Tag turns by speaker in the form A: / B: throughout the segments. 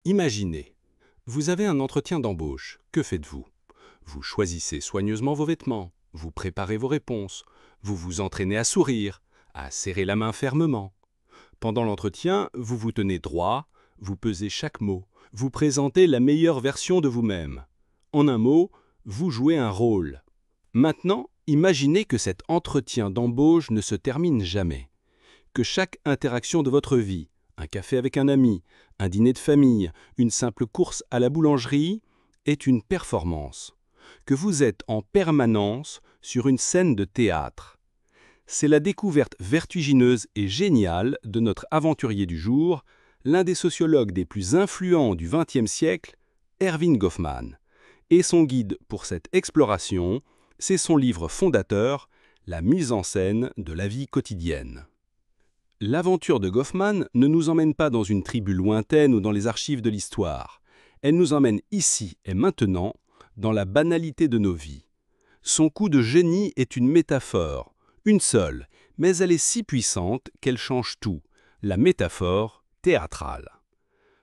A: Imaginez, vous avez un entretien d'embauche. Que faites-vous? Vous choisissez soigneusement vos vêtements, vous préparez vos réponses, vous vous entraînez à sourire, à serrer la main fermement. Pendant l'entretien, vous vous tenez droit, vous pesez chaque mot, vous présentez la meilleure version de vous-même. En un mot, vous jouez un rôle. Maintenant, imaginez que cet entretien d'embauche ne se termine jamais, que chaque interaction de votre vie, un café avec un ami, un dîner de famille, une simple course à la boulangerie, est une performance, que vous êtes en permanence sur une scène de théâtre. C'est la découverte vertigineuse et géniale de notre aventurier du jour, l'un des sociologues des plus influents du XXe siècle, Erving Goffman. Et son guide pour cette exploration, c'est son livre fondateur, La mise en scène de la vie quotidienne. L'aventure de Goffman ne nous emmène pas dans une tribu lointaine ou dans les archives de l'histoire. Elle nous emmène ici et maintenant, dans la banalité de nos vies. Son coup de génie est une métaphore, une seule, mais elle est si puissante qu'elle change tout, la métaphore théâtrale.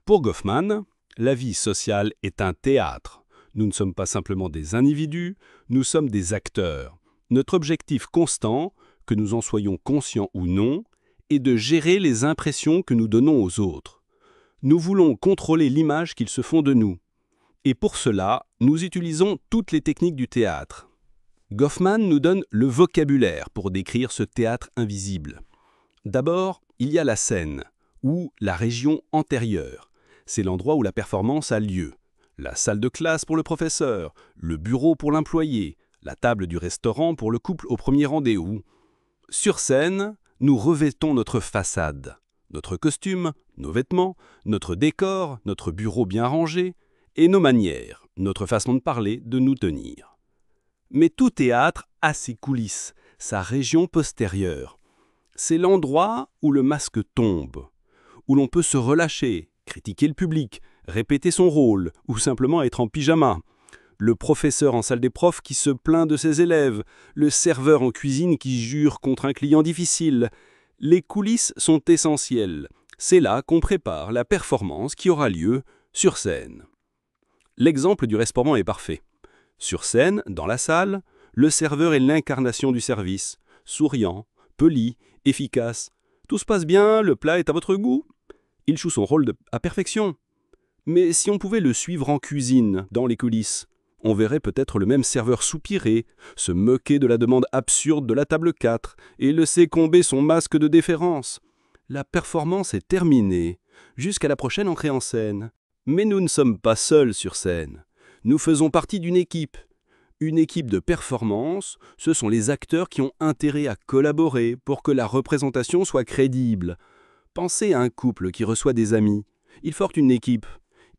A: Pour Goffman, la vie sociale est un théâtre. Nous ne sommes pas simplement des individus, nous sommes des acteurs. Notre objectif constant, que nous en soyons conscients ou non, est de gérer les impressions que nous donnons aux autres. Nous voulons contrôler l'image qu'ils se font de nous. Et pour cela, nous utilisons toutes les techniques du théâtre. Goffman nous donne le vocabulaire pour décrire ce théâtre invisible. D'abord, il y a la scène, ou la région antérieure. C'est l'endroit où la performance a lieu. La salle de classe pour le professeur, le bureau pour l'employé, la table du restaurant pour le couple au premier rendez-vous. Sur scène, nous revêtons notre façade, notre costume, nos vêtements, notre décor, notre bureau bien rangé, et nos manières, notre façon de parler, de nous tenir. Mais tout théâtre a ses coulisses, sa région postérieure. C'est l'endroit où le masque tombe, où l'on peut se relâcher, critiquer le public, répéter son rôle, ou simplement être en pyjama. Le professeur en salle des profs qui se plaint de ses élèves, le serveur en cuisine qui jure contre un client difficile. Les coulisses sont essentielles. C'est là qu'on prépare la performance qui aura lieu sur scène. L'exemple du restaurant est parfait. Sur scène, dans la salle, le serveur est l'incarnation du service, souriant, poli, efficace. Tout se passe bien, le plat est à votre goût. Il joue son rôle à perfection. Mais si on pouvait le suivre en cuisine, dans les coulisses, on verrait peut-être le même serveur soupirer, se moquer de la demande absurde de la table 4 et laisser tomber son masque de déférence. La performance est terminée, jusqu'à la prochaine entrée en scène. Mais nous ne sommes pas seuls sur scène. Nous faisons partie d'une équipe. Une équipe de performance, ce sont les acteurs qui ont intérêt à collaborer pour que la représentation soit crédible. Pensez à un couple qui reçoit des amis. Ils forment une équipe.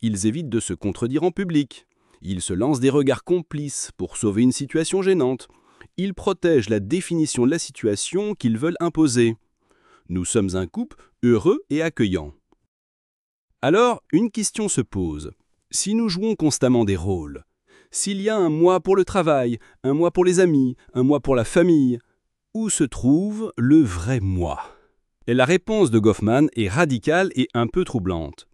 A: Ils évitent de se contredire en public. Ils se lancent des regards complices pour sauver une situation gênante. Ils protègent la définition de la situation qu'ils veulent imposer. Nous sommes un couple heureux et accueillant. Alors, une question se pose. Si nous jouons constamment des rôles, s'il y a un moi pour le travail, un moi pour les amis, un moi pour la famille, où se trouve le vrai moi? Et la réponse de Goffman est radicale et un peu troublante.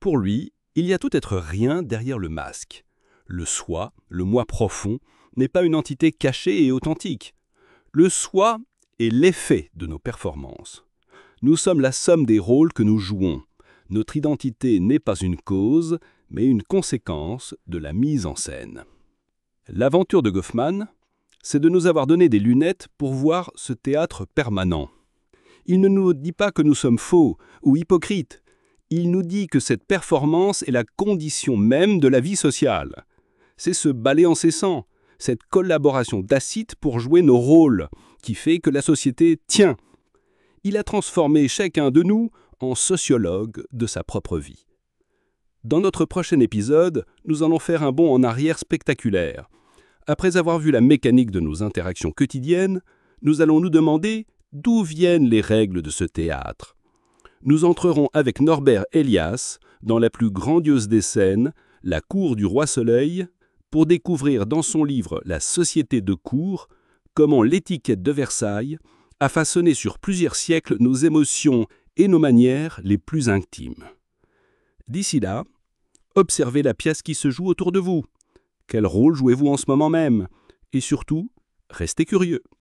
A: Pour lui, il y a tout être rien derrière le masque. Le soi, le moi profond, n'est pas une entité cachée et authentique. Le soi est l'effet de nos performances. Nous sommes la somme des rôles que nous jouons. Notre identité n'est pas une cause, mais une conséquence de la mise en scène. L'aventure de Goffman, c'est de nous avoir donné des lunettes pour voir ce théâtre permanent. Il ne nous dit pas que nous sommes faux ou hypocrites. Il nous dit que cette performance est la condition même de la vie sociale. C'est ce balai incessant, cette collaboration tacite pour jouer nos rôles, qui fait que la société tient. Il a transformé chacun de nous en sociologue de sa propre vie. Dans notre prochain épisode, nous allons faire un bond en arrière spectaculaire. Après avoir vu la mécanique de nos interactions quotidiennes, nous allons nous demander d'où viennent les règles de ce théâtre. Nous entrerons avec Norbert Elias dans la plus grandiose des scènes, la cour du roi Soleil, pour découvrir dans son livre La société de cour comment l'étiquette de Versailles a façonné sur plusieurs siècles nos émotions et nos manières les plus intimes. D'ici là,
B: Observez la pièce qui se joue autour de vous. Quel rôle jouez-vous en ce moment même? Et surtout, restez curieux.